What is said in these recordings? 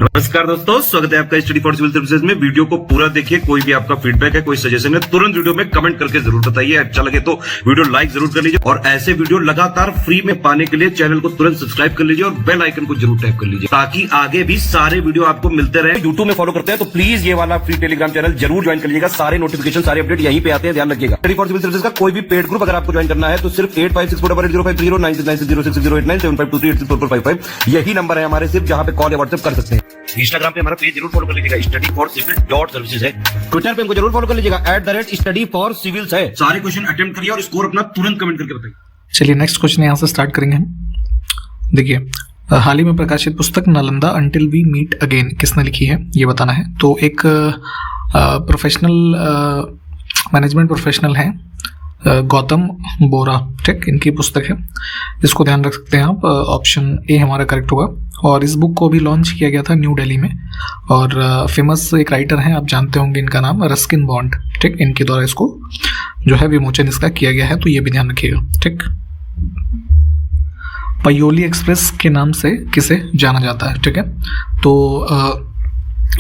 नमस्कार दोस्तों, स्वागत है आपका स्टडी फॉर सिविल सर्विसेज में। वीडियो को पूरा देखिए। कोई भी आपका फीडबैक है, कोई सजेशन है, तुरंत वीडियो में कमेंट करके जरूर बताइए। अच्छा लगे तो वीडियो लाइक जरूर कर लीजिए और ऐसे वीडियो लगातार फ्री में पाने के लिए चैनल को तुरंत सब्सक्राइब कर लीजिए और बेल आइकन को जरूर टैप कर लीजिए ताकि आगे भी सारे वीडियो आपको मिलते रहे। यूट्यूब में फॉलो करते हैं तो प्लीज ये वाला फ्री टेलीग्राम चैनल जरूर ज्वाइन कर लीजिएगा। सारे नोटिफिकेशन, सारे अपडेट यहीं पे आते हैं, ध्यान रखिएगा। स्टडी फॉर सिविल सर्विसेज का कोई भी पेड ग्रुप अगर आपको ज्वाइन करना है तो सिर्फ 856480560660897523864455 यही नंबर है हमारे, सिर्फ जहां पे कॉल या व्हाट्सएप कर सकते हैं। इंस्टाग्राम पे हमारा पेज जरूर फॉलो कर लीजिएगा, studyforcivil.services है। ट्विटर पे हमको जरूर फॉलो कर लीजिएगा, @studyforcivils है। सारे क्वेश्चन अटेम्प्ट करिए और स्कोर अपना तुरंत कमेंट करके बताइए। चलिए नेक्स्ट क्वेश्चन यहाँ से स्टार्ट करेंगे हम। देखिए, हाल ही में प्रकाशित पुस्तक Nalanda until we meet again किसने लिखी है ये बताना है। तो एक प्रोफेशनल मैनेजमेंट प्रोफेशनल है गौतम बोरा, ठीक, इनकी पुस्तक है। इसको ध्यान रख सकते हैं आप। ऑप्शन ए हमारा करेक्ट होगा। और इस बुक को भी लॉन्च किया गया था न्यू दिल्ली में और फेमस एक राइटर हैं, आप जानते होंगे इनका नाम रस्किन बॉन्ड, ठीक, इनके द्वारा इसको जो है विमोचन इसका किया गया है, तो ये भी ध्यान रखिएगा, ठीक। पयोली एक्सप्रेस के नाम से किसे जाना जाता है, ठीक है। तो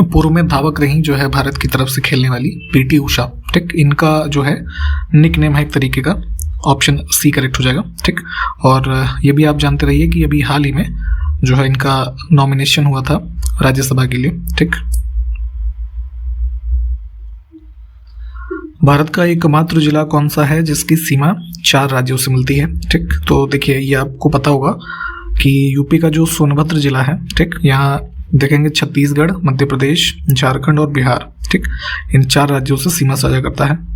पूर्व में धावक रही जो है भारत की तरफ से खेलने वाली पीटी उषा, ठीक, इनका जो है निक नेम है एक तरीके का। ऑप्शन सी करेक्ट हो जाएगा, ठीक। और ये भी आप जानते रहिए कि अभी हाल ही में जो है इनका नॉमिनेशन हुआ था राज्यसभा के लिए, ठीक। भारत का एकमात्र जिला कौन सा है जिसकी सीमा 4 राज्यों से मिलती है, ठीक। तो देखिए, ये आपको पता होगा कि यूपी का जो सोनभद्र जिला है, ठीक, यहाँ देखेंगे छत्तीसगढ़, मध्य प्रदेश, झारखंड और बिहार, ठीक, इन 4 राज्यों से सीमा साझा करता है।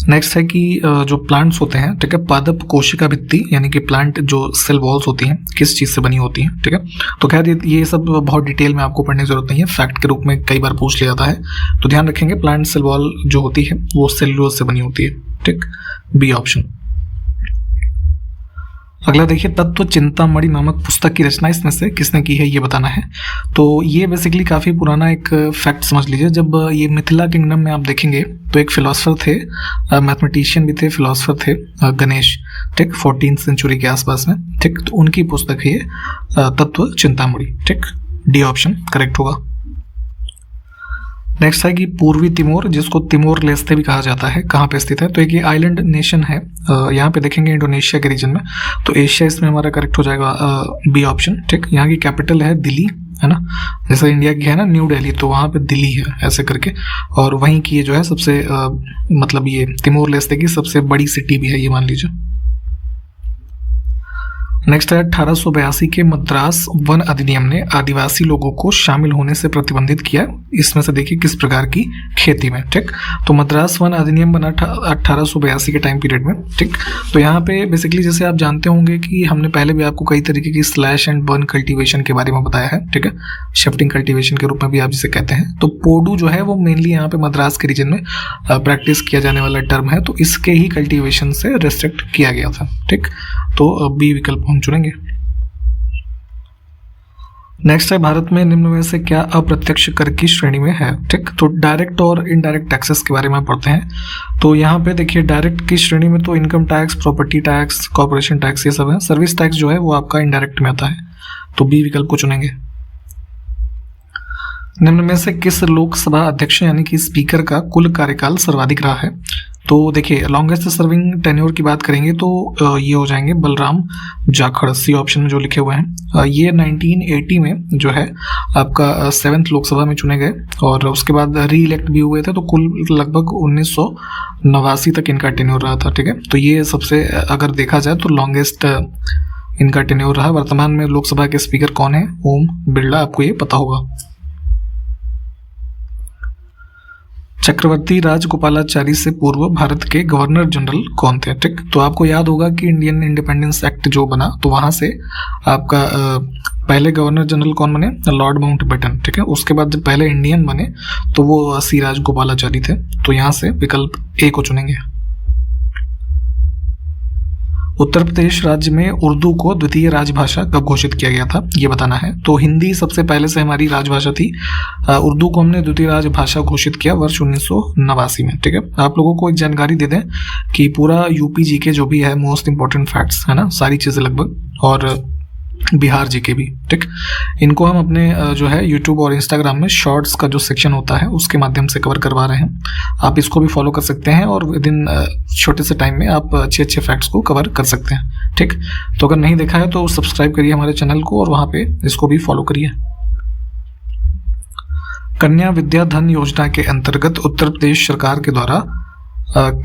नेक्स्ट है कि जो प्लांट्स होते हैं, ठीक है, पादप कोशिका भित्ति यानी कि प्लांट जो सेल वॉल्स होती हैं किस चीज़ से बनी होती हैं, ठीक है। तो खैर ये सब बहुत डिटेल में आपको पढ़ने की जरूरत नहीं है, फैक्ट के रूप में कई बार पूछ लिया जाता है, तो ध्यान रखेंगे प्लांट सेल वॉल जो होती है वो सेल्यूलोज से बनी होती है, ठीक, बी ऑप्शन। अगला देखिए, तत्व चिंतामणि नामक पुस्तक की रचना इसमें से किसने की है ये बताना है। तो ये बेसिकली काफ़ी पुराना एक फैक्ट समझ लीजिए। जब ये मिथिला किंगडम में आप देखेंगे तो एक फिलोसफर थे, मैथमेटिशियन भी थे, फिलोसफर थे, गणेश, ठीक, 14th सेंचुरी के आसपास में, ठीक। तो उनकी पुस्तक है ये तत्व चिंतामणि, ठीक, डी ऑप्शन करेक्ट होगा। नेक्स्ट है कि पूर्वी तिमोर, जिसको तिमोर लेस्ते भी कहा जाता है, कहाँ पे स्थित है। तो एक ये आइलैंड नेशन है, यहाँ पे देखेंगे इंडोनेशिया के रीजन में, तो एशिया इसमें हमारा करेक्ट हो जाएगा, बी ऑप्शन, ठीक। यहाँ की कैपिटल है दिल्ली, है ना, जैसे इंडिया की है ना न्यू दिल्ली, तो वहाँ पे दिल्ली है ऐसे करके। और वहीं की ये जो है सबसे मतलब ये तिमोर लेस्ते की सबसे बड़ी सिटी भी है, ये मान लीजिए। नेक्स्ट है 1882 के मद्रास वन अधिनियम ने आदिवासी लोगों को शामिल होने से प्रतिबंधित किया। इसमें से देखिए किस प्रकार की खेती में, ठीक। तो मद्रास वन अधिनियम बना 1882 के टाइम पीरियड में, ठीक। तो यहाँ पे बेसिकली जैसे आप जानते होंगे कि हमने पहले भी आपको कई तरीके की स्लैश एंड बर्न कल्टीवेशन के बारे में बताया है, ठीक है, शिफ्टिंग कल्टीवेशन के रूप में भी आप जिसे कहते हैं। तो पोडू जो है वो मेनली यहाँ पे मद्रास के रीजन में प्रैक्टिस किया जाने वाला टर्म है, तो इसके ही कल्टीवेशन से रेस्ट्रिक्ट किया गया था, ठीक। तो बी विकल्प हम चुनेंगे। नेक्स्ट है, भारत में निम्न में से क्या अप्रत्यक्ष कर की श्रेणी में है, ठीक। तो डायरेक्ट और इनडायरेक्ट टैक्सेस के बारे में पढ़ते हैं। तो यहाँ पे देखिए डायरेक्ट की श्रेणी में तो income tax, property tax, corporation tax ये सब है। सर्विस टैक्स जो है वो आपका इनडायरेक्ट में आता है, तो बी विकल्प को चुनेंगे। निम्न में से किस लोकसभा अध्यक्ष यानी कि स्पीकर का कुल कार्यकाल सर्वाधिक रहा है। तो देखिए, लॉन्गेस्ट सर्विंग टेन्योर की बात करेंगे तो ये हो जाएंगे बलराम जाखड़, सी ऑप्शन में जो लिखे हुए हैं। ये 1980 में जो है आपका 7th लोकसभा में चुने गए और उसके बाद री इलेक्ट भी हुए थे, तो कुल लगभग 1989 तक इनका टेन्योर रहा था, ठीक है। तो ये सबसे अगर देखा जाए तो लॉन्गेस्ट इनका टेन्योर रहा। वर्तमान में लोकसभा के स्पीकर कौन है? ओम बिरला, आपको ये पता होगा। चक्रवर्ती राजगोपालाचारी से पूर्व भारत के गवर्नर जनरल कौन थे, ठीक। तो आपको याद होगा कि इंडियन इंडिपेंडेंस एक्ट जो बना तो वहां से आपका पहले गवर्नर जनरल कौन बने? लॉर्ड माउंटबेटन, ठीक है। उसके बाद जब पहले इंडियन बने तो वो सी राजगोपालाचारी थे, तो यहाँ से विकल्प ए को चुनेंगे। उत्तर प्रदेश राज्य में उर्दू को द्वितीय राजभाषा कब घोषित किया गया था ये बताना है। तो हिंदी सबसे पहले से हमारी राजभाषा थी, उर्दू को हमने द्वितीय राजभाषा घोषित किया वर्ष 1989 में, ठीक है। आप लोगों को एक जानकारी दे दें कि पूरा यूपी जीके जो भी है मोस्ट इंपॉर्टेंट फैक्ट्स है ना, सारी चीजें लगभग, और बिहार जीके भी, ठीक। इनको हम अपने जो है यूट्यूब और इंस्टाग्राम में शॉर्ट्स का जो सेक्शन होता है उसके माध्यम से कवर करवा रहे हैं। आप इसको भी फॉलो कर सकते हैं और विद इन छोटे से टाइम में आप अच्छे अच्छे फैक्ट्स को कवर कर सकते हैं, ठीक। तो अगर नहीं देखा है तो सब्सक्राइब करिए हमारे चैनल को और वहाँ पे इसको भी फॉलो करिए। कन्या विद्या धन योजना के अंतर्गत उत्तर प्रदेश सरकार के द्वारा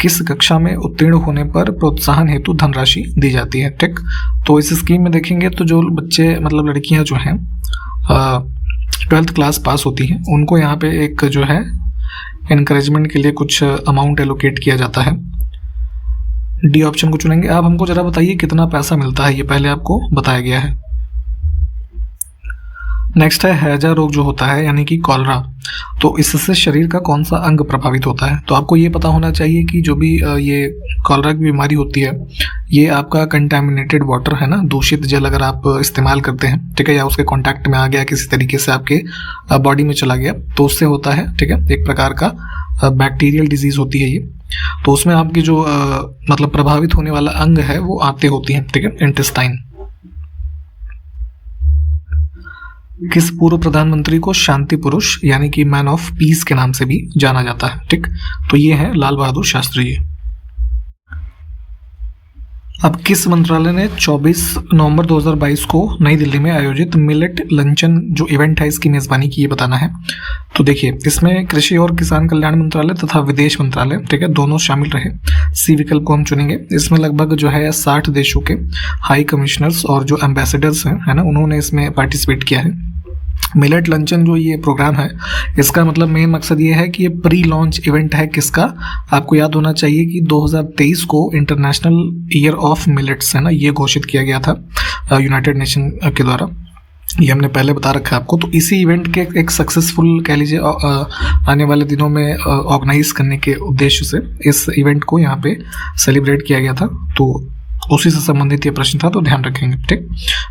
किस कक्षा में उत्तीर्ण होने पर प्रोत्साहन हेतु धनराशि दी जाती है, ठीक। तो इस स्कीम में देखेंगे तो जो बच्चे मतलब लड़कियां जो हैं 12th क्लास पास होती हैं उनको यहाँ पे एक जो है इनकरेजमेंट के लिए कुछ अमाउंट एलोकेट किया जाता है। डी ऑप्शन को चुनेंगे। आप हमको जरा बताइए कितना पैसा मिलता है, ये पहले आपको बताया गया है। नेक्स्ट है हैजा रोग जो होता है यानी कि कॉलरा, तो इससे शरीर का कौन सा अंग प्रभावित होता है। तो आपको ये पता होना चाहिए कि जो भी ये कॉलरा की बीमारी होती है ये आपका कंटामिनेटेड वाटर है ना, दूषित जल अगर आप इस्तेमाल करते हैं, ठीक है, या उसके कांटेक्ट में आ गया किसी तरीके से आपके बॉडी में चला गया तो उससे होता है, ठीक है। एक प्रकार का बैक्टीरियल डिजीज होती है ये, तो उसमें आपकी जो मतलब प्रभावित होने वाला अंग है वो आंतें होती हैं, ठीक है, इंटेस्टाइन। किस पूर्व प्रधानमंत्री को शांति पुरुष यानी कि मैन ऑफ पीस के नाम से भी जाना जाता है, ठीक। तो ये है लाल बहादुर शास्त्री जी। अब किस मंत्रालय ने 24 नवंबर 2022 को नई दिल्ली में आयोजित मिलेट लंचन जो इवेंट है इसकी मेजबानी की, ये बताना है। तो देखिए इसमें कृषि और किसान कल्याण मंत्रालय तथा विदेश मंत्रालय, ठीक है, दोनों शामिल रहे। सी विकल्प को हम चुनेंगे। इसमें लगभग जो है 60 देशों के हाई कमिश्नर्स और जो एम्बेसडर्स हैं, है ना, उन्होंने इसमें पार्टिसिपेट किया है। मिलेट लंचन जो ये प्रोग्राम है इसका मतलब मेन मकसद ये है कि ये प्री लॉन्च इवेंट है किसका, आपको याद होना चाहिए कि 2023 को इंटरनेशनल ईयर ऑफ मिलेट्स है ना, ये घोषित किया गया था यूनाइटेड नेशन के द्वारा, ये हमने पहले बता रखा है आपको। तो इसी इवेंट के एक सक्सेसफुल कह लीजिए आने वाले दिनों में ऑर्गेनाइज करने के उद्देश्य से इस इवेंट को यहाँ पे सेलिब्रेट किया गया था, तो उसी से संबंधित ये प्रश्न था, तो ध्यान रखेंगे, ठीक।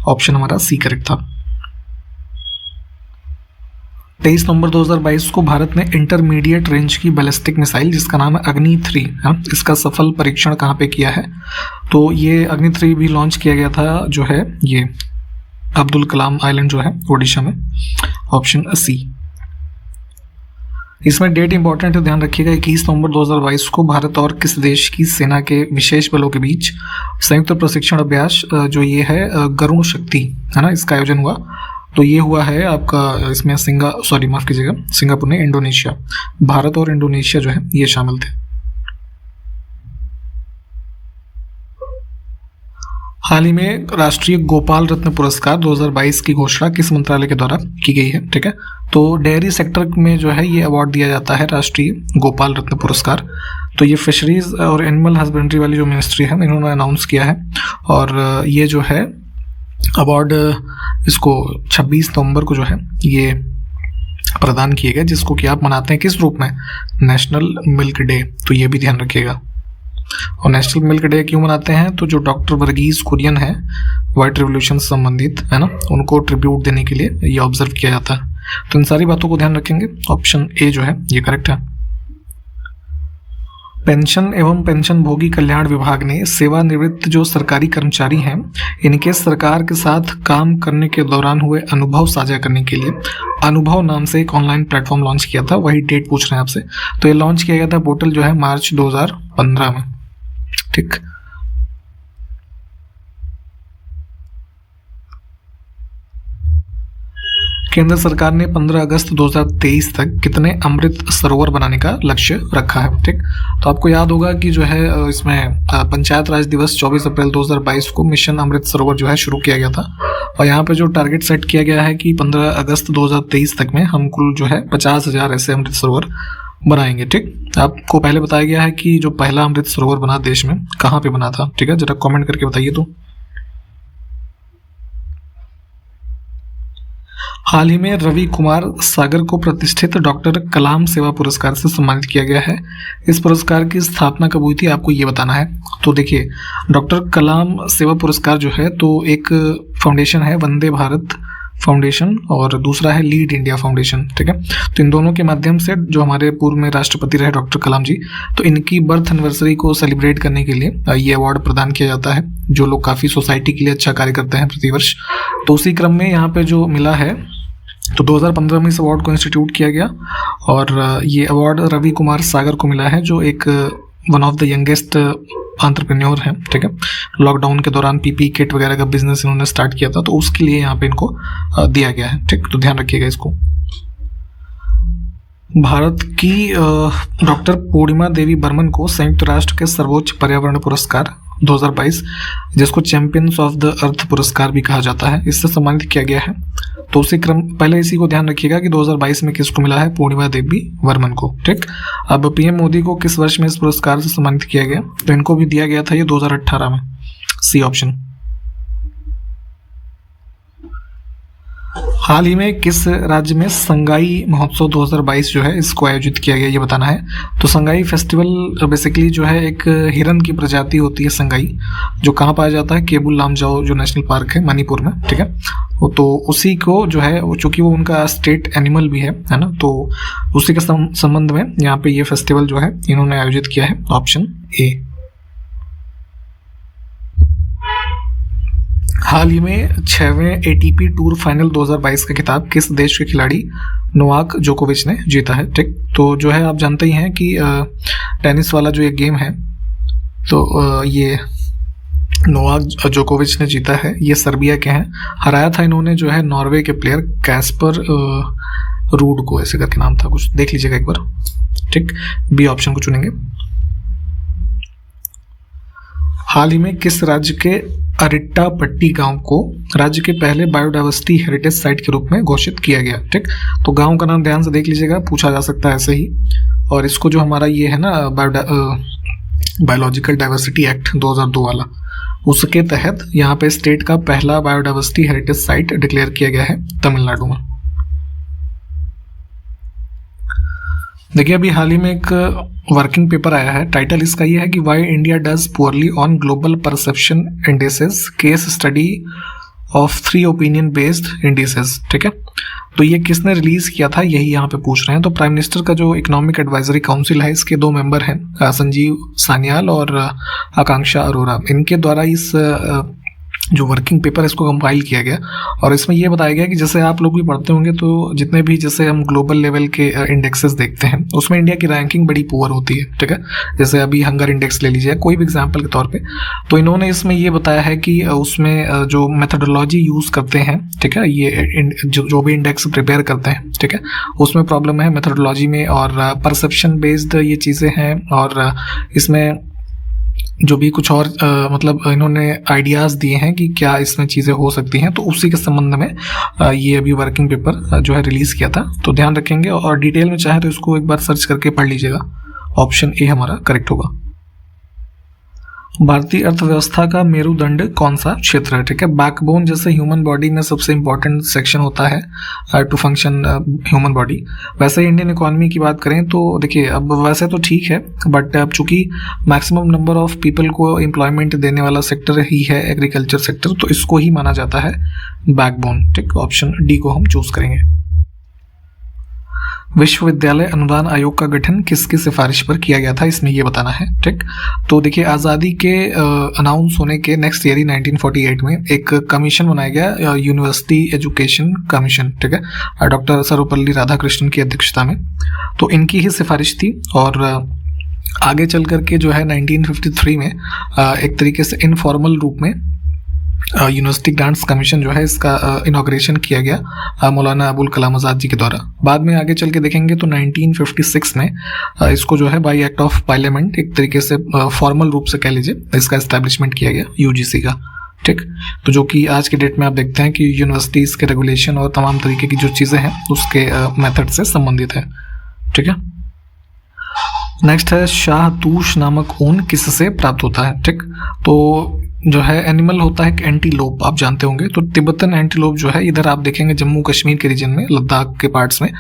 ऑप्शन हमारा सी करेक्ट था। 23 नवंबर 2022 को भारत ने इंटरमीडिएट रेंज की बैलिस्टिक मिसाइल जिसका नाम है अग्नि 3 है, इसका सफल परीक्षण कहाँ पे किया है। तो ये अग्नि 3 भी लॉन्च किया गया था जो है ये अब्दुल कलाम आइलैंड जो है ओडिशा में, ऑप्शन सी। इसमें डेट इंपॉर्टेंट है, ध्यान रखिएगा। 21 नवंबर 2022 को भारत और किस देश की सेना के विशेष बलों के बीच संयुक्त प्रशिक्षण अभ्यास जो ये है गरुण शक्ति है ना, इसका आयोजन हुआ। तो ये हुआ है आपका इसमें माफ कीजिएगा, सिंगापुर ने इंडोनेशिया, भारत और इंडोनेशिया जो है ये शामिल थे। हाल ही में राष्ट्रीय गोपाल रत्न पुरस्कार 2022 की घोषणा किस मंत्रालय के द्वारा की गई है, ठीक है। तो डेयरी सेक्टर में जो है ये अवार्ड दिया जाता है राष्ट्रीय गोपाल रत्न पुरस्कार। तो ये फिशरीज और एनिमल हस्बेंड्री वाली जो मिनिस्ट्री है इन्होंने अनाउंस किया है, और ये जो है अवार्ड इसको 26 नवंबर को जो है ये प्रदान किए गए, जिसको कि आप मनाते हैं किस रूप में, नेशनल मिल्क डे। तो ये भी ध्यान रखिएगा। और नेशनल मिल्क डे क्यों मनाते हैं, तो जो डॉक्टर वर्गीस कुरियन है व्हाइट रिवॉल्यूशन से संबंधित है ना, उनको ट्रिब्यूट देने के लिए ये ऑब्जर्व किया जाता है। तो इन सारी बातों को ध्यान रखेंगे। ऑप्शन ए जो है ये करेक्ट है। पेंशन एवं पेंशन भोगी कल्याण विभाग ने सेवानिवृत्त जो सरकारी कर्मचारी हैं इनके सरकार के साथ काम करने के दौरान हुए अनुभव साझा करने के लिए अनुभव नाम से एक ऑनलाइन प्लेटफॉर्म लॉन्च किया था। वही डेट पूछ रहे हैं आपसे। तो ये लॉन्च किया गया था पोर्टल जो है मार्च 2015 में, ठीक। केंद्र सरकार ने 15 अगस्त 2023 तक कितने अमृत सरोवर बनाने का लक्ष्य रखा है, ठीक। तो आपको याद होगा कि जो है इसमें पंचायत राज दिवस 24 अप्रैल 2022 को मिशन अमृत सरोवर जो है शुरू किया गया था, और यहाँ पे जो टारगेट सेट किया गया है कि 15 अगस्त 2023 तक में हम कुल जो है 50,000 ऐसे अमृत सरोवर बनाएंगे, ठीक। आपको पहले बताया गया है कि जो पहला अमृत सरोवर बना देश में कहाँ पे बना था, ठीक है, जरा कमेंट करके बताइए। तो हाल ही में रवि कुमार सागर को प्रतिष्ठित डॉक्टर कलाम सेवा पुरस्कार से सम्मानित किया गया है। इस पुरस्कार की स्थापना कब हुई थी आपको ये बताना है। तो देखिए डॉक्टर कलाम सेवा पुरस्कार जो है तो एक फाउंडेशन है वंदे भारत फाउंडेशन और दूसरा है लीड इंडिया फाउंडेशन, ठीक है। तो इन दोनों के माध्यम से जो हमारे पूर्व में राष्ट्रपति रहे डॉक्टर कलाम जी, तो इनकी बर्थ एनिवर्सरी को सेलिब्रेट करने के लिए ये अवार्ड प्रदान किया जाता है, जो लोग काफ़ी सोसाइटी के लिए अच्छा कार्य करते हैं प्रतिवर्ष। तो उसी क्रम में यहाँ पे जो मिला है, तो 2015 में इस अवार्ड को इंस्टीट्यूट किया गया और ये अवार्ड रवि कुमार सागर को मिला है, जो एक one of the youngest entrepreneur हैं, ठीक है। लॉकडाउन के दौरान पीपी किट वगैरह का बिजनेस इन्होंने स्टार्ट किया था, तो उसके लिए यहाँ पे इनको दिया गया है, ठीक। तो ध्यान रखिएगा इसको। भारत की डॉक्टर पूर्णिमा देवी बर्मन को संयुक्त राष्ट्र के सर्वोच्च पर्यावरण पुरस्कार 2022, जिसको चैंपियंस ऑफ द अर्थ पुरस्कार भी कहा जाता है, इससे सम्मानित किया गया है। तो उसी क्रम, पहले इसी को ध्यान रखिएगा कि 2022 में किसको मिला है, पूर्णिमा देवी वर्मन को, ठीक। अब पीएम मोदी को किस वर्ष में इस पुरस्कार से सम्मानित किया गया, तो इनको भी दिया गया था ये 2018 में, सी ऑप्शन। हाल ही में किस राज्य में संगाई महोत्सव 2022 जो है इसको आयोजित किया गया, ये बताना है। तो संगाई फेस्टिवल बेसिकली जो है एक हिरन की प्रजाति होती है संगाई, जो कहाँ पाया जाता है, केबुल लामजाओ जो नेशनल पार्क है मणिपुर में, ठीक है। तो उसी को जो है, चूंकि वो उनका स्टेट एनिमल भी है ना, तो उसी के संबंध में यहाँ पे ये फेस्टिवल जो है इन्होंने आयोजित किया है, ऑप्शन ए। हाल ही में 6वें एटीपी टूर फाइनल 2022 का खिताब किस देश के खिलाड़ी नोवाक जोकोविच ने जीता है, ठीक। तो जो है आप जानते ही हैं कि टेनिस वाला जो एक गेम है, तो ये नोवाक जोकोविच ने जीता है, ये सर्बिया के हैं। हराया था इन्होंने जो है नॉर्वे के प्लेयर कैस्पर रूड को, ऐसे करके नाम था कुछ, देख लीजिएगा एक बार, ठीक। बी ऑप्शन को चुनेंगे। हाल ही में किस राज्य के अरिट्टापट्टी गांव को राज्य के पहले बायोडाइवर्सिटी हेरिटेज साइट के रूप में घोषित किया गया, ठीक। तो गांव का नाम ध्यान से देख लीजिएगा, पूछा जा सकता है ऐसे ही। और इसको जो हमारा ये है ना बायोलॉजिकल डाइवर्सिटी एक्ट 2002 वाला, उसके तहत यहाँ पे स्टेट का पहला बायोडाइवर्सिटी हेरिटेज साइट डिक्लेयर किया गया है तमिलनाडु में। देखिए अभी हाल ही में एक वर्किंग पेपर आया है, टाइटल इसका ये है कि why India does poorly on global perception indices, case study of 3 opinion based indices, ठीक है। तो ये किसने रिलीज किया था, यही यहाँ पे पूछ रहे हैं। तो प्राइम मिनिस्टर का जो इकोनॉमिक एडवाइजरी काउंसिल है, इसके 2 मेंबर हैं, संजीव सान्याल और आकांक्षा अरोरा, इनके द्वारा इस जो वर्किंग पेपर है इसको कंपाइल किया गया। और इसमें ये बताया गया कि जैसे आप लोग भी पढ़ते होंगे, तो जितने भी जैसे हम ग्लोबल लेवल के इंडेक्सेस देखते हैं, उसमें इंडिया की रैंकिंग बड़ी पुअर होती है, ठीक है। जैसे अभी हंगर इंडेक्स ले लीजिए, कोई भी एग्जांपल के तौर पे, तो इन्होंने इसमें ये बताया है कि उसमें जो मेथडोलॉजी यूज़ करते हैं, ठीक है, ये जो भी इंडेक्स प्रिपेयर करते हैं, ठीक है, उसमें प्रॉब्लम है मेथडोलॉजी में, और परसेप्शन बेस्ड ये चीज़ें हैं, और इसमें जो भी कुछ और मतलब इन्होंने आइडियाज़ दिए हैं कि क्या इसमें चीज़ें हो सकती हैं, तो उसी के संबंध में ये अभी वर्किंग पेपर जो है रिलीज़ किया था। तो ध्यान रखेंगे, और डिटेल में चाहे तो इसको एक बार सर्च करके पढ़ लीजिएगा। ऑप्शन ए हमारा करेक्ट होगा। भारतीय अर्थव्यवस्था का मेरुदंड कौन सा क्षेत्र है, ठीक है। बैकबोन जैसे ह्यूमन बॉडी में सबसे इंपॉर्टेंट सेक्शन होता है टू फंक्शन ह्यूमन बॉडी, वैसे ही इंडियन इकोनॉमी की बात करें तो देखिए अब वैसे तो ठीक है, बट अब चूंकि मैक्सिमम नंबर ऑफ पीपल को एम्प्लॉयमेंट देने वाला सेक्टर ही है एग्रीकल्चर सेक्टर, तो इसको ही माना जाता है बैकबोन, ठीक। ऑप्शन डी को हम चूज करेंगे। विश्वविद्यालय अनुदान आयोग का गठन किसकी सिफारिश पर किया गया था, इसमें ये बताना है, ठीक। तो देखिए आज़ादी के अनाउंस होने के नेक्स्ट ईयर ही 1948 में एक कमीशन बनाया गया, यूनिवर्सिटी एजुकेशन कमीशन, ठीक है, डॉक्टर सर्वपल्ली राधाकृष्णन की अध्यक्षता में। तो इनकी ही सिफारिश थी, और आगे चल करके जो है 1953 में एक तरीके से इनफॉर्मल रूप में यूनिवर्सिटी ग्रांट्स कमीशन जो है इसका इनॉग्रेशन किया गया मौलाना अबुल कलाम आज़ाद जी के द्वारा। बाद में आगे चल के देखेंगे तो 1956 में इसको जो है बाई एक्ट ऑफ पार्लियामेंट एक तरीके से फॉर्मल रूप से कह लीजिए इसका एस्टैब्लिशमेंट किया गया यूजीसी का, ठीक। तो जो कि आज के डेट में आप देखते हैं कि यूनिवर्सिटीज के रेगुलेशन और तमाम तरीके की जो चीज़ें हैं उसके मेथड से संबंधित है, ठीक है। नेक्स्ट है शाहतूश नामक ऊन किससे प्राप्त होता है, ठीक। तो जो है एनिमल होता है एंटीलोप, आप जानते होंगे। तो तिब्बतन एंटीलोप जो है इधर आप देखेंगे जम्मू कश्मीर के रीजन में, लद्दाख के पार्ट्स में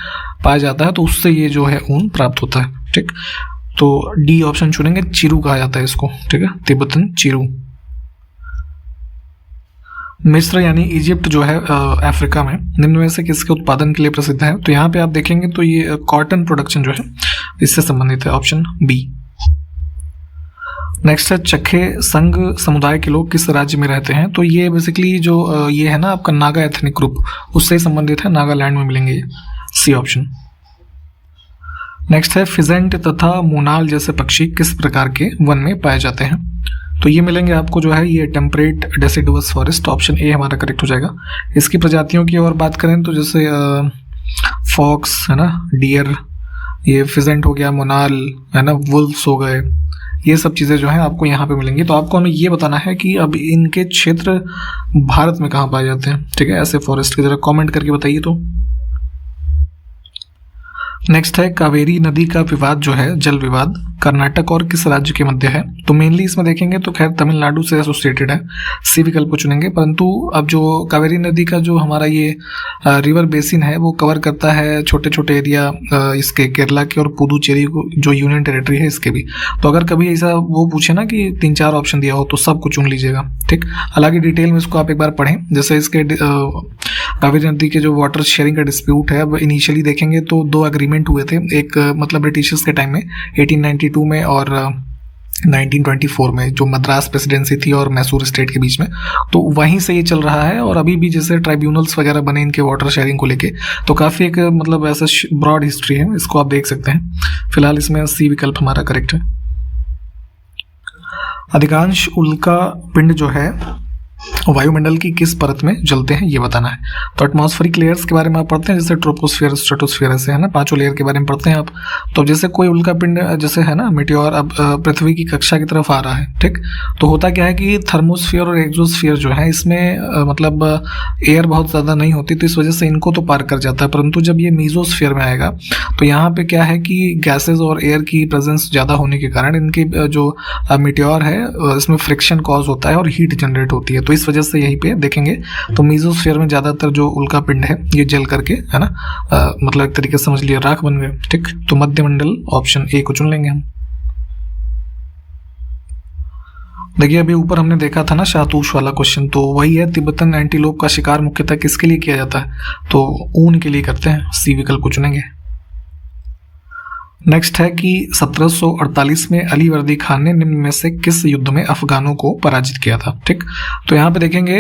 पाया जाता है, तो उससे ये जो है ऊन प्राप्त होता है, ठीक। तो डी ऑप्शन चुनेंगे, चिरू कहा जाता है इसको, ठीक है, तिब्बतन चिरू। मिस्र यानी इजिप्ट जो है अफ्रीका में निम्न में से किसके उत्पादन के लिए प्रसिद्ध है? तो यहाँ पे आप देखेंगे तो ये कॉटन प्रोडक्शन जो है इससे संबंधित है, ऑप्शन बी। नेक्स्ट है चखे संघ समुदाय के लोग किस राज्य में रहते हैं? तो ये बेसिकली जो ये है ना आपका नागा एथनिक ग्रुप, उससे संबंधित है, नागालैंड में मिलेंगे ये, सी ऑप्शन। नेक्स्ट है फिजेंट तथा मोनाल जैसे पक्षी किस प्रकार के वन में पाए जाते हैं? तो ये मिलेंगे आपको जो है ये temperate deciduous forest, option A हमारा करेक्ट हो जाएगा। इसकी प्रजातियों की और बात करें तो जैसे फॉक्स है ना, डियर, ये फिजेंट हो गया, मोनाल है ना, वुल्फ्स हो गए, ये सब चीज़ें जो हैं आपको यहाँ पे मिलेंगी। तो आपको हमें ये बताना है कि अब इनके क्षेत्र भारत में कहाँ पाए जाते हैं, ठीक है, ऐसे फॉरेस्ट के, जरा कमेंट करके बताइए। तो नेक्स्ट है कावेरी नदी का विवाद जो है, जल विवाद, कर्नाटक और किस राज्य के मध्य है? तो मेनली इसमें देखेंगे तो खैर तमिलनाडु से एसोसिएटेड है, सी विकल्प को चुनेंगे। परंतु अब जो कावेरी नदी का जो हमारा ये रिवर बेसिन है वो कवर करता है छोटे छोटे एरिया इसके, केरला के और पुदुचेरी को जो यूनियन टेरिटरी है इसके भी। तो अगर कभी ऐसा वो पूछे ना कि 3-4 ऑप्शन दिया हो तो सब को चुन लीजिएगा, ठीक। हालांकि डिटेल में इसको आप एक बार पढ़ें। जैसे इसके कावेरी नदी के जो वाटर शेयरिंग का डिस्प्यूट है, अब इनिशियली देखेंगे तो 2 अग्रीमेंट हुए थे, एक मतलब ब्रिटिशर्स के टाइम में 1892 में और 1924 में, जो मद्रास प्रेसिडेंसी थी और मैसूर स्टेट के बीच में। तो वहीं से ये चल रहा है और अभी भी जैसे ट्राइब्यूनल्स वगैरह बने इनके वाटर शेयरिंग को लेके, तो काफ़ी एक मतलब ऐसा ब्रॉड हिस्ट्री है, इसको आप देख सकते हैं। फिलहाल इसमें सी विकल्प हमारा करेक्ट है। अधिकांश उल्का पिंड जो है वायुमंडल की किस परत में जलते हैं, ये बताना है। तो एटमॉस्फेरिक लेयर्स के बारे में आप पढ़ते हैं, जैसे ट्रोपोस्फियर, स्ट्रेटोस्फियर, ऐसे है ना, 5 लेयर के बारे में पढ़ते हैं आप। तो जैसे कोई उल्का पिंड जैसे है ना मेटियोर अब पृथ्वी की कक्षा की तरफ आ रहा है, ठीक, तो होता क्या है कि थर्मोस्फियर और एक्सोस्फियर जो है इसमें मतलब एयर बहुत ज़्यादा नहीं होती, तो इस वजह से इनको तो पार कर जाता है। परंतु जब ये मीजोस्फियर में आएगा तो यहाँ पे क्या है कि गैसेज और एयर की प्रेजेंस ज़्यादा होने के कारण इनकी जो मेटियोर है इसमें फ्रिक्शन कॉज होता है और हीट जनरेट होती है। तो इस वजह से यहीं पे देखेंगे तो मीजोस्फीयर में ज्यादातर जो उल्का पिंड है ये जल करके है ना मतलब एक तरीके से समझ लिया राख बन गए, ठीक। तो मध्यमंडल ऑप्शन ए को चुन लेंगे हम। देखिए अभी ऊपर हमने देखा था ना शाहतूश वाला क्वेश्चन, तो वही है, तिब्बतन एंटीलोप का शिकार मुख्यतः किसके लिए किया जाता है? तो ऊन के लिए करते हैं, सी विकल्प को चुनेंगे। नेक्स्ट है कि 1748 में अली वर्दी खान ने निम्न में से किस युद्ध में अफगानों को पराजित किया था, ठीक। तो यहाँ पे देखेंगे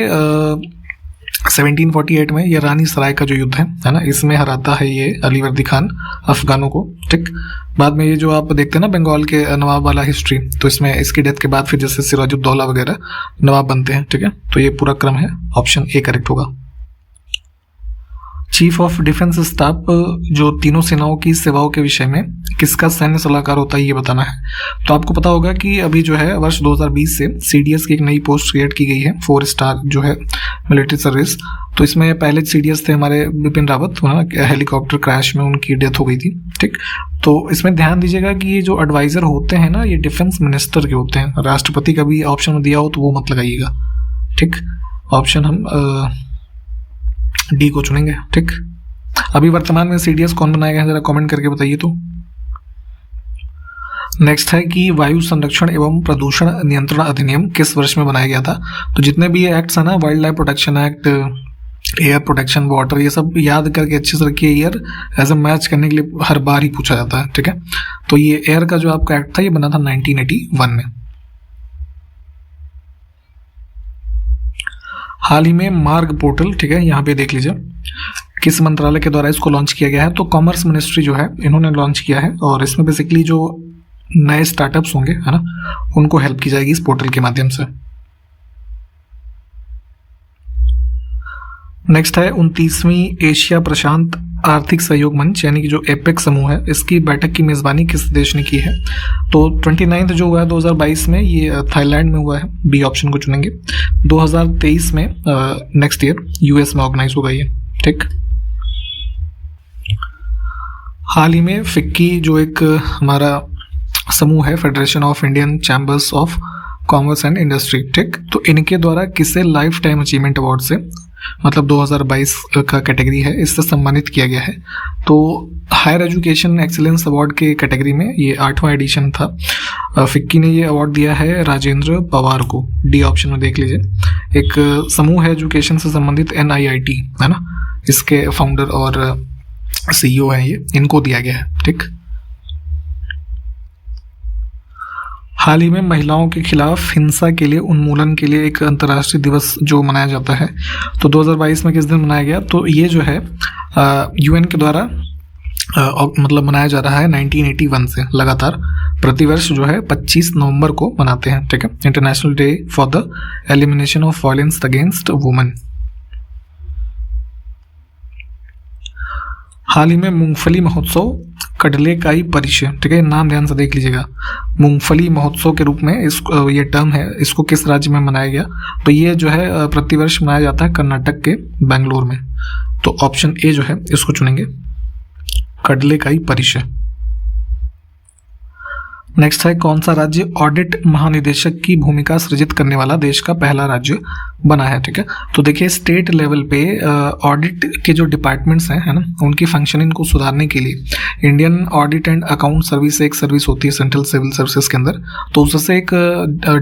1748 में ये रानी सराय का जो युद्ध है ना, इसमें हराता है ये अली वर्दी खान अफगानों को, ठीक। बाद में ये जो आप देखते हैं ना बंगाल के नवाब वाला हिस्ट्री, तो इसमें इसकी डेथ के बाद फिर जैसे सिराजुद्दौला वगैरह नवाब बनते हैं, ठीक है। तो ये पूरा क्रम है, ऑप्शन ए करेक्ट होगा। चीफ ऑफ डिफेंस स्टाफ जो तीनों सेनाओं की सेवाओं के विषय में किसका सैन्य सलाहकार होता है, ये बताना है। तो आपको पता होगा कि अभी जो है वर्ष 2020 से सीडीएस की एक नई पोस्ट क्रिएट की गई है, 4 स्टार जो है मिलिट्री सर्विस। तो इसमें पहले सीडीएस थे हमारे बिपिन रावत, हेलीकॉप्टर क्रैश में उनकी डेथ हो गई थी, ठीक। तो इसमें ध्यान दीजिएगा कि ये जो एडवाइजर होते हैं ना ये डिफेंस मिनिस्टर के होते हैं, राष्ट्रपति का भी ऑप्शन में दिया हो तो वो मत लगाइएगा, ठीक। ऑप्शन हम डी को चुनेंगे, ठीक। अभी वर्तमान में सीडीएस कौन बनाए गए हैं जरा कमेंट करके बताइए। तो नेक्स्ट है कि वायु संरक्षण एवं प्रदूषण नियंत्रण अधिनियम किस वर्ष में बनाया गया था? तो जितने भी ये एक्ट्स है ना, wild life protection act, air protection, water, ये सब याद करके अच्छे से रखिए। ईयर एज अ मैच करने के लिए हर बार ही पूछा जाता है, ठीक है। तो ये एयर का जो आपका एक्ट था ये बना था 1981 में। हाल ही में मार्ग पोर्टल, ठीक है, यहाँ पे देख लीजिए किस मंत्रालय के द्वारा इसको लॉन्च किया गया है। तो कॉमर्स मिनिस्ट्री जो है इन्होंने लॉन्च किया है और इसमें बेसिकली जो नए स्टार्टअप्स होंगे है ना उनको हेल्प की जाएगी इस पोर्टल के माध्यम से। नेक्स्ट है 29वीं एशिया प्रशांत आर्थिक सहयोग मंच यानी कि जो एपेक समूह है, इसकी बैठक की मेजबानी किस देश ने की है? तो 29 जो हुआ है 2022 में ये थाईलैंड में हुआ है, बी ऑप्शन को चुनेंगे। 2023 में नेक्स्ट ईयर यूएस में ऑर्गेनाइज होगा ये, ठीक। हाल ही में फिक्की जो एक हमारा समूह है, federation of Indian chambers of commerce and industry, ठीक, तो इनके द्वारा किसे लाइफ टाइम अचीवमेंट अवार्ड से मतलब 2022 का कैटेगरी है, इससे सम्मानित किया गया है। तो हायर एजुकेशन एक्सीलेंस अवार्ड के कैटेगरी में ये 8वां एडिशन था। फिक्की ने ये अवार्ड दिया है राजेंद्र पवार को, डी ऑप्शन में देख लीजिए। एक समूह है एजुकेशन से संबंधित NIIT, है ना, इसके फाउंडर और CEO हैं ये, इनको दिया गया है। ठीक, हाल ही में महिलाओं के खिलाफ हिंसा के लिए उन्मूलन के लिए एक अंतर्राष्ट्रीय दिवस जो मनाया जाता है, तो 2022 में किस दिन मनाया गया, तो ये जो है UN के द्वारा मतलब मनाया जा रहा है 1981 से लगातार, प्रतिवर्ष जो है 25 नवंबर को मनाते हैं। ठीक है, international day for the elimination of violence against women. हाल ही में मूंगफली महोत्सव कडलेकाई परिषद, ठीक है, नाम ध्यान से देख लीजिएगा, मूंगफली महोत्सव के रूप में इसको, ये टर्म है, इसको किस राज्य में मनाया गया, तो ये जो है प्रतिवर्ष मनाया जाता है कर्नाटक के बेंगलोर में। तो ऑप्शन ए जो है इसको चुनेंगे, कडलेकाई परिषद। नेक्स्ट है, कौन सा राज्य ऑडिट महानिदेशक की भूमिका सृजित करने वाला देश का पहला राज्य बना है। ठीक है, तो देखिए स्टेट लेवल पे ऑडिट के जो डिपार्टमेंट्स हैं, है ना, उनकी फंक्शनिंग को सुधारने के लिए Indian audit and account service एक सर्विस होती है सेंट्रल सिविल सर्विसेज के अंदर, तो उससे एक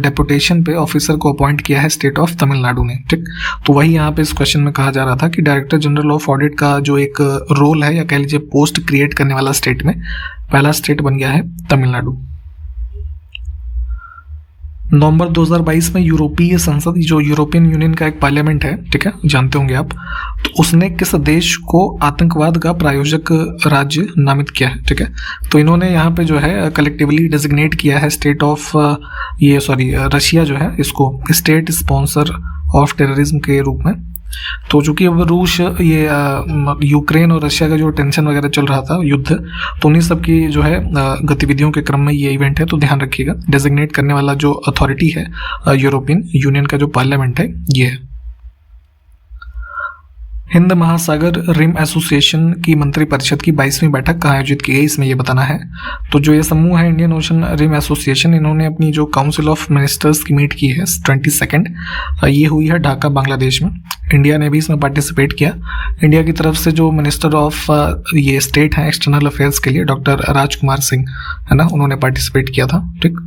डेपुटेशन पे ऑफिसर को अपॉइंट किया है स्टेट ऑफ तमिलनाडु ने। ठीक, तो वही यहाँ पे इस क्वेश्चन में कहा जा रहा था कि डायरेक्टर जनरल ऑफ ऑडिट का जो एक रोल है, या कह लीजिए पोस्ट क्रिएट करने वाला स्टेट में पहला स्टेट बन गया है तमिलनाडु। नवंबर 2022 में यूरोपीय संसद, जो यूरोपियन यूनियन का एक पार्लियामेंट है, ठीक है, जानते होंगे आप, तो उसने किस देश को आतंकवाद का प्रायोजक राज्य नामित किया है। ठीक है, तो इन्होंने यहाँ पे जो है कलेक्टिवली डेजिग्नेट किया है स्टेट ऑफ रशिया जो है इसको स्टेट स्पॉन्सर ऑफ टेररिज्म के रूप में। तो चूंकि अब रूस, ये यूक्रेन और रशिया का जो टेंशन वगैरह चल रहा था, युद्ध, तो उन्हीं सब की जो है गतिविधियों के क्रम में ये इवेंट है, तो ध्यान रखिएगा। डेजिग्नेट करने वाला जो अथॉरिटी है यूरोपियन यूनियन का जो पार्लियामेंट है ये है। हिंद महासागर रिम एसोसिएशन की मंत्रिपरिषद की 22वीं बैठक कहाँ आयोजित की गई, इसमें ये बताना है। तो जो ये समूह है इंडियन ओशन रिम एसोसिएशन, इन्होंने अपनी जो काउंसिल ऑफ मिनिस्टर्स की मीट की है 22nd, ये हुई है ढाका बांग्लादेश में। इंडिया ने भी इसमें पार्टिसिपेट किया। इंडिया की तरफ से जो मिनिस्टर ऑफ ये स्टेट हैं एक्सटर्नल अफेयर्स के लिए, डॉक्टर राजकुमार सिंह, है ना, उन्होंने पार्टिसिपेट किया था। ठीक,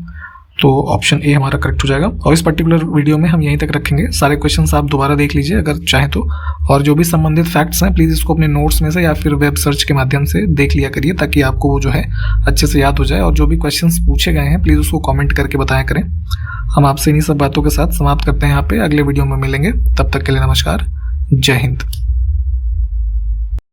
तो ऑप्शन ए हमारा करेक्ट हो जाएगा। और इस पर्टिकुलर वीडियो में हम यहीं तक रखेंगे, सारे क्वेश्चंस आप दोबारा देख लीजिए अगर चाहें तो, और जो भी संबंधित फैक्ट्स हैं प्लीज़ इसको अपने नोट्स में से या फिर वेब सर्च के माध्यम से देख लिया करिए, ताकि आपको वो जो है अच्छे से याद हो जाए। और जो भी क्वेश्चंस पूछे गए हैं प्लीज़ उसको कॉमेंट करके बताया करें। हम आपसे इन्हीं सब बातों के साथ समाप्त करते हैं यहाँ पे, अगले वीडियो में मिलेंगे, तब तक के लिए नमस्कार, जय हिंद।